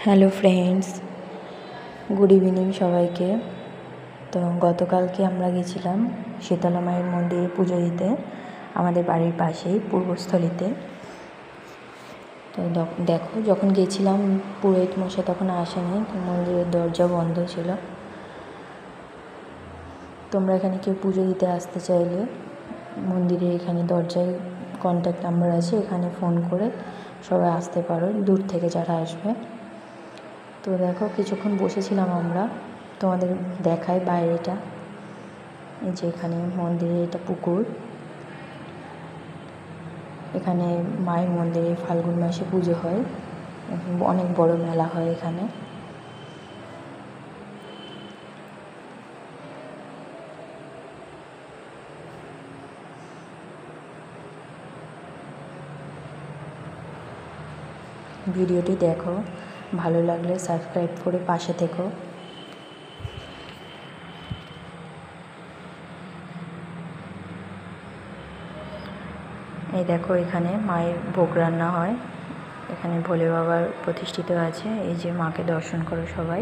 Hello friends, good evening সবাইকে। তো গতকালকে আমরা গেছিলাম শীতলা মায়ের মন্দিরে পুজো দিতে, আমাদের বাড়ির পাশেই পূর্বস্থলীতে। তো দেখো, যখন গেছিলাম পুরোহিত মশাই তখন আসেনি, মন্দিরের দরজা বন্ধ ছিল। তোমরা এখানে কেউ পুজো দিতে আসতে চাইলে মন্দিরে এখানে দরজায় কন্ট্যাক্ট নাম্বার আছে, এখানে ফোন করে সবাই আসতে পারো, দূর থেকে যারা আসবে। তো দেখো, কিছুক্ষণ বসেছিলাম আমরা, তোমাদের দেখায় বাইরেটা। এই যে এখানে মন্দিরে, এটা পুকুর। এখানে মায়ের মন্দিরে ফাল্গুন মাসে পুজো হয়, অনেক বড় মেলা হয় এখানে। ভিডিওটি দেখো, ভালো লাগলে সাবস্ক্রাইব করে পাশে থেকো। এই দেখো, এখানে মায়ের ভোগ রান্না হয়, এখানে ভোলে বাবার প্রতিষ্ঠিত আছে। এই যে মাকে দর্শন করো সবাই।